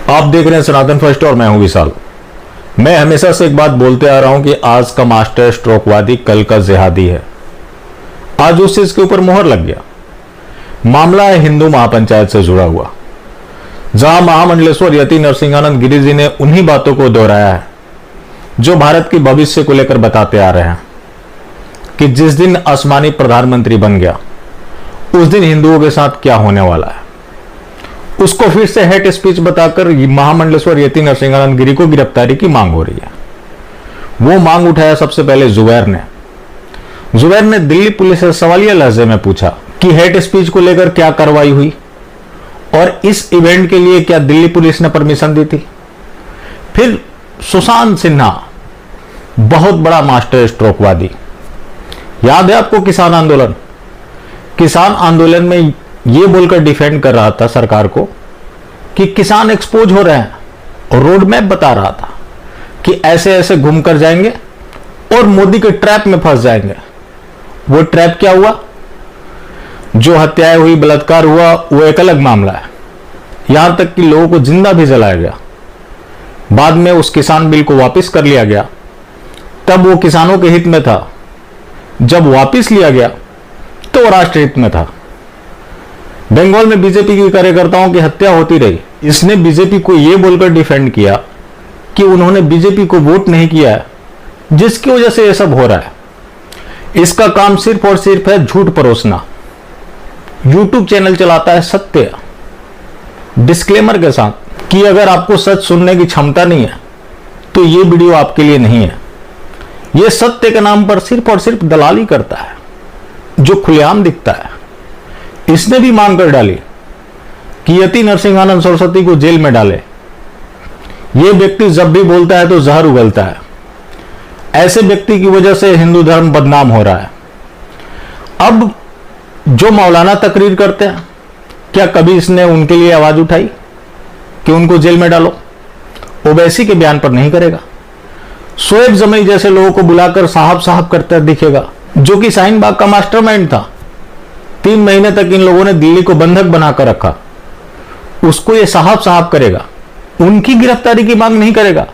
आप देख रहे हैं सनातन फर्स्ट और मैं हूं विशाल। मैं हमेशा से एक बात बोलते आ रहा हूं कि आज का मास्टर स्ट्रोकवादी कल का जिहादी है। आज उस चीज के ऊपर मोहर लग गया। मामला है हिंदू महापंचायत से जुड़ा हुआ, जहां महामंडलेश्वर यति नरसिंहानंद गिरी जी ने उन्हीं बातों को दोहराया है जो भारत के भविष्य को लेकर बताते आ रहे हैं कि जिस दिन आसमानी प्रधानमंत्री बन गया उस दिन हिंदुओं के साथ क्या होने वाला है। उसको फिर से हेट स्पीच बताकर महामंडलेश्वर यति नरसिंहानंद गिरी को गिरफ्तारी की मांग हो रही है। वो मांग उठाया सबसे पहले जुबैर ने दिल्ली पुलिस से सवालिया लहजे में पूछा कि हेट स्पीच को लेकर क्या कार्रवाई हुई और इस इवेंट के लिए क्या दिल्ली पुलिस ने परमिशन दी थी। फिर सुशांत सिन्हा, बहुत बड़ा मास्टर स्ट्रोकवादी, याद है आपको किसान आंदोलन में ये बोलकर डिफेंड कर रहा था सरकार को कि किसान एक्सपोज हो रहे हैं और रोड मैप बता रहा था कि ऐसे ऐसे घूम कर जाएंगे और मोदी के ट्रैप में फंस जाएंगे। वो ट्रैप क्या हुआ? जो हत्याएं हुई, बलात्कार हुआ, वो एक अलग मामला है। यहां तक कि लोगों को जिंदा भी जलाया गया। बाद में उस किसान बिल को वापस कर लिया गया। तब वो किसानों के हित में था, जब वापस लिया गया तो वो राष्ट्र हित में था। बंगाल में बीजेपी के कार्यकर्ताओं की हत्या होती रही। इसने बीजेपी को यह बोलकर डिफेंड किया कि उन्होंने बीजेपी को वोट नहीं किया है, जिसकी वजह से यह सब हो रहा है। इसका काम सिर्फ और सिर्फ है झूठ परोसना। यूट्यूब चैनल चलाता है सत्य, डिस्क्लेमर के साथ कि अगर आपको सच सुनने की क्षमता नहीं है तो यह वीडियो आपके लिए नहीं है। यह सत्य के नाम पर सिर्फ और सिर्फ दलाली करता है, जो खुलेआम दिखता है। इसने भी मांग कर डाली कि यति नरसिंहानंद सरस्वती को जेल में डाले। यह व्यक्ति जब भी बोलता है तो जहर उगलता है। ऐसे व्यक्ति की वजह से हिंदू धर्म बदनाम हो रहा है। अब जो मौलाना तकरीर करते हैं, क्या कभी इसने उनके लिए आवाज उठाई कि उनको जेल में डालो? ओवैसी के बयान पर नहीं करेगा। शोएब जमई जैसे लोगों को बुलाकर साहब साहब करते दिखेगा, जो कि शाहीन बाग का मास्टरमाइंड था। 3 महीने तक इन लोगों ने दिल्ली को बंधक बनाकर रखा। उसको ये साहब साहब करेगा, उनकी गिरफ्तारी की मांग नहीं करेगा।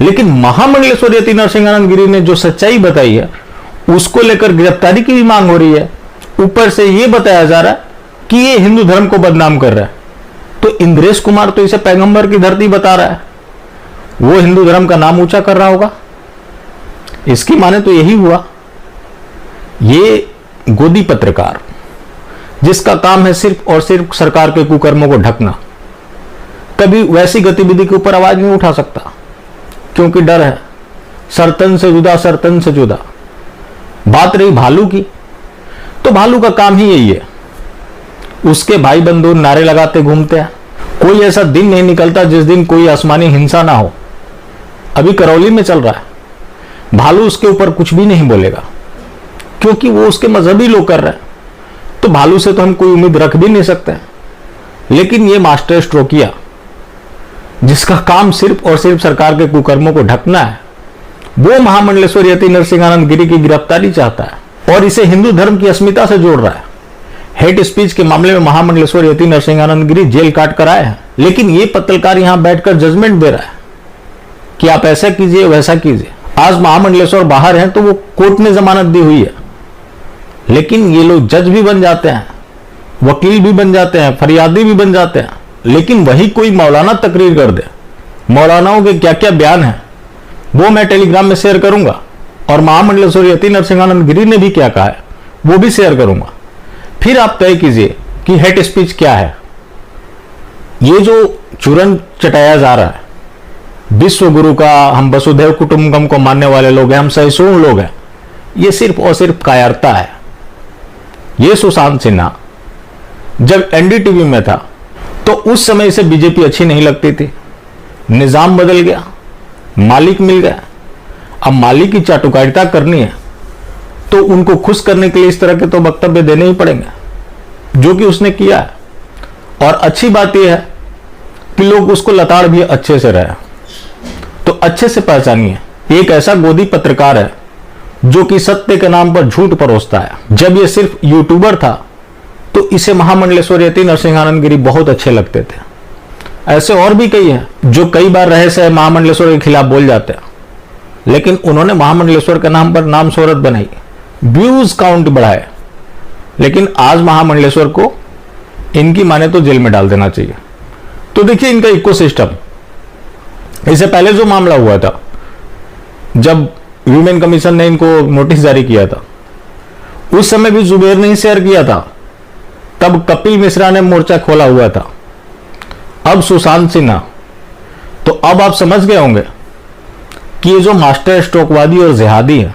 लेकिन महामंडलेश्वर यति नरसिंहानंद गिरी ने जो सच्चाई बताई है उसको लेकर गिरफ्तारी की भी मांग हो रही है। ऊपर से यह बताया जा रहा है कि ये हिंदू धर्म को बदनाम कर रहा है। तो इंद्रेश कुमार तो इसे पैगंबर की धरती बता रहा है, वो हिंदू धर्म का नाम ऊंचा कर रहा होगा। इसकी माने तो यही हुआ। ये गोदी पत्रकार, जिसका काम है सिर्फ और सिर्फ सरकार के कुकर्मों को ढकना, कभी वैसी गतिविधि के ऊपर आवाज नहीं उठा सकता, क्योंकि डर है सरतन से जुदा, सरतन से जुदा। बात रही भालू की, तो भालू का काम ही यही है। उसके भाई बंधु नारे लगाते घूमते हैं। कोई ऐसा दिन नहीं निकलता जिस दिन कोई आसमानी हिंसा ना हो। अभी करौली में चल रहा है। भालू उसके ऊपर कुछ भी नहीं बोलेगा, क्योंकि वो उसके मजहबी लोग कर रहे हैं। तो भालू से तो हम कोई उम्मीद रख भी नहीं सकते। लेकिन ये मास्टर स्ट्रोकिया, जिसका काम सिर्फ और सिर्फ सरकार के कुकर्मों को ढकना है, वो महामंडलेश्वर यति नरसिंहानंद गिरी की गिरफ्तारी चाहता है और इसे हिंदू धर्म की अस्मिता से जोड़ रहा है। हेट स्पीच के मामले में महामंडलेश्वर यति नरसिंहानंद गिरी जेल काट कर आए हैं, लेकिन ये पत्रकार यहां बैठकर जजमेंट दे रहा है कि आप ऐसा कीजिए, वैसा कीजिए। आज महामंडलेश्वर बाहर हैं तो वो कोर्ट ने जमानत दी हुई है, लेकिन ये लोग जज भी बन जाते हैं, वकील भी बन जाते हैं, फरियादी भी बन जाते हैं। लेकिन वही कोई मौलाना तकरीर कर दे। मौलानाओं के क्या क्या बयान हैं वो मैं टेलीग्राम में शेयर करूंगा, और महामंडलेश्वर यति नरसिंहानंद गिरी ने भी क्या कहा है वो भी शेयर करूंगा। फिर आप तय कीजिए कि हेट स्पीच क्या है। ये जो चूरन चटाया जा रहा है विश्व गुरु का, हम वसुधैव कुटुंबकम को मानने वाले लोग हैं, हम सहिष्णु लोग हैं, ये सिर्फ और सिर्फ कायरता है। ये सुशांत सिन्हा जब एनडीटीवी में था तो उस समय से बीजेपी अच्छी नहीं लगती थी। निजाम बदल गया, मालिक मिल गया। अब मालिक की चाटुकारिता करनी है तो उनको खुश करने के लिए इस तरह के तो वक्तव्य देने ही पड़ेंगे, जो कि उसने किया है। और अच्छी बात यह है कि लोग उसको लताड़ भी अच्छे से रहे, तो अच्छे से पहचानिए। एक ऐसा गोदी पत्रकार है जो कि सत्य के नाम पर झूठ परोसता है। जब ये सिर्फ यूट्यूबर था तो इसे महामंडलेश्वर यति नरसिंहानंद गिरी बहुत अच्छे लगते थे। ऐसे और भी कई हैं जो कई बार रहे से महामंडलेश्वर के खिलाफ बोल जाते हैं, लेकिन उन्होंने महामंडलेश्वर के नाम पर नाम शोहरत बनाई, व्यूज काउंट बढ़ाए, लेकिन आज महामंडलेश्वर को इनकी माने तो जेल में डाल देना चाहिए। तो देखिए इनका इकोसिस्टम, इससे पहले जो मामला हुआ था, जब ह्यूमन कमीशन ने इनको नोटिस जारी किया था, उस समय भी जुबेर ने ही शेयर किया था, तब कपिल मिश्रा ने मोर्चा खोला हुआ था, अब सुशांत सिन्हा। तो अब आप समझ गए होंगे कि ये जो मास्टर स्ट्रोकवादी और जिहादी है,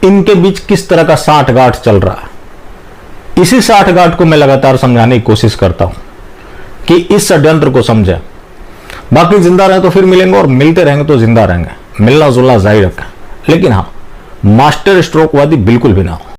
इनके बीच किस तरह का साठगांठ चल रहा है। इसी साठगांठ को मैं लगातार समझाने की कोशिश करता हूं कि इस षड्यंत्र को समझें। बाकी जिंदा रहे तो फिर मिलेंगे, और मिलते रहेंगे तो जिंदा रहेंगे, मिलना जुलना जारी रखें, लेकिन हाँ, मास्टर स्ट्रोकवादी बिल्कुल भी ना हो।